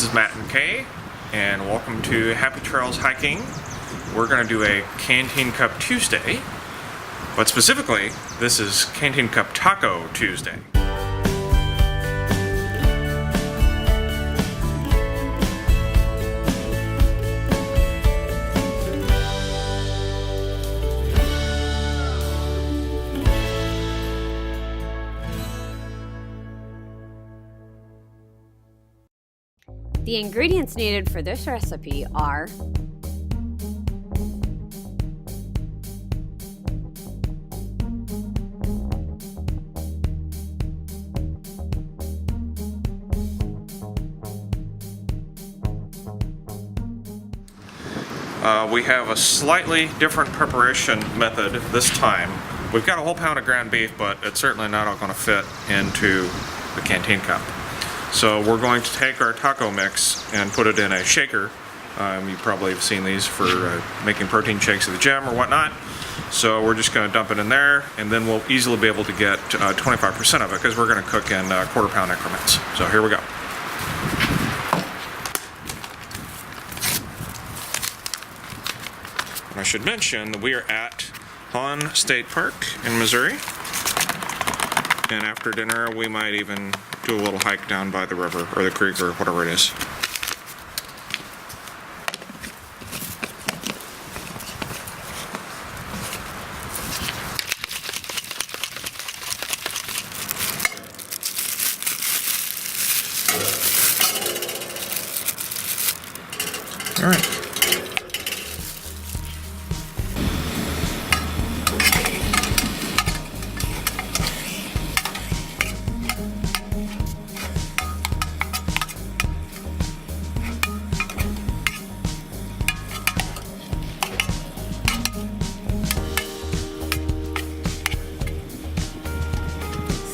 This is Matt and Kay, and welcome to Happy Trails Hiking. We're going to do a Canteen Cup Tuesday, but specifically, this is Canteen Cup Taco Tuesday. The ingredients needed for this recipe are we have a slightly different preparation method this time. We've got a whole pound of ground beef, but it's certainly not all going to fit into the Canteen Cup. So we're going to take our taco mix and put it in a shaker. You probably have seen these for making protein shakes at the gym or whatnot. So we're just going to dump it in there, and then we'll easily be able to get 25% of it because we're going to cook in quarter-pound increments. So here we go. I should mention that we are at Hawn State Park in Missouri. And after dinner, we might even do a little hike down by the river or the creek or whatever it is. All right.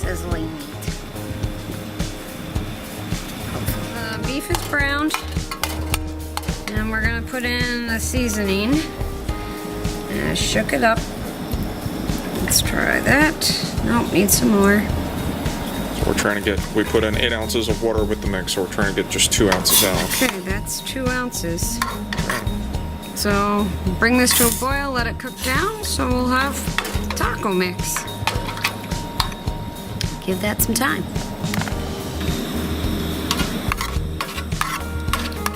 sizzling meat. The beef is browned, and we're gonna put in the seasoning. And I shook it up. Let's try that. Nope, need some more. So we're trying to get, we put in 8 ounces of water with the mix, so we're trying to get just 2 ounces out. Okay, that's 2 ounces. So bring this to a boil, let it cook down, so we'll have taco mix. Give that some time.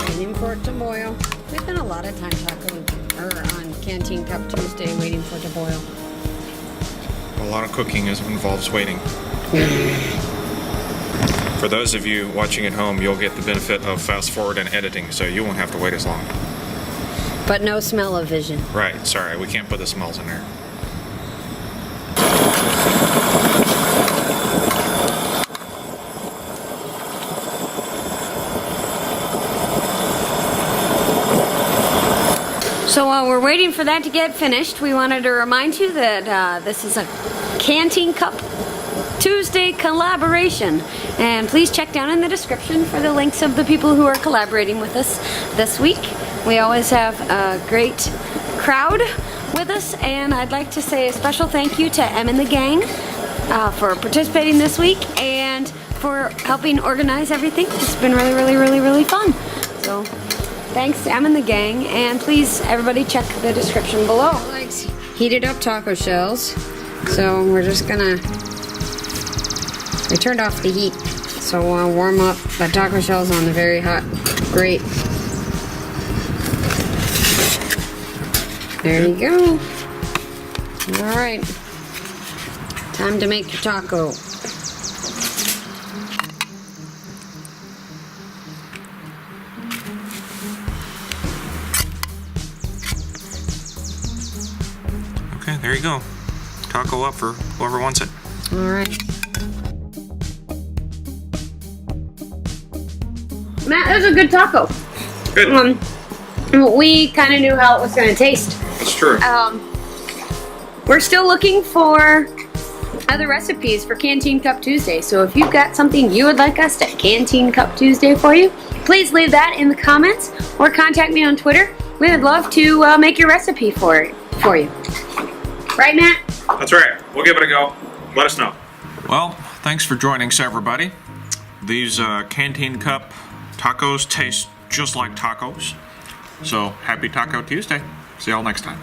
Waiting for it to boil. We spent a lot of time on Canteen Cup Tuesday waiting for it to boil. A lot of cooking involves waiting. For those of you watching at home, you'll get the benefit of fast forward and editing, so you won't have to wait as long. But no smell-o-vision. Right, sorry, we can't put the smells in there. So while we're waiting for that to get finished, we wanted to remind you that this is a Canteen Cup Tuesday collaboration. And please check down in the description for the links of the people who are collaborating with us this week. We always have a great crowd with us, and I'd like to say a special thank you to Em and the gang for participating this week and for helping organize everything. It's been really, really, really, really fun. So thanks to Em and the gang, and please everybody check the description below. Heated up taco shells, so we're just gonna, we turned off the heat, so we'll warm up the taco shells on the very hot grate. There you go. All right, time to make your taco. Okay, there you go. Taco up for whoever wants it. All right. Matt, that was a good taco. Good. We kind of knew how it was going to taste. That's true. We're still looking for other recipes for Canteen Cup Tuesday. So if you've got something you would like us to Canteen Cup Tuesday for you, please leave that in the comments or contact me on Twitter. We would love to make your recipe for you. Right, Matt? That's right. We'll give it a go. Let us know. Well, thanks for joining us, everybody. These Canteen Cup Tacos taste just like tacos. So happy Taco Tuesday. See y'all next time.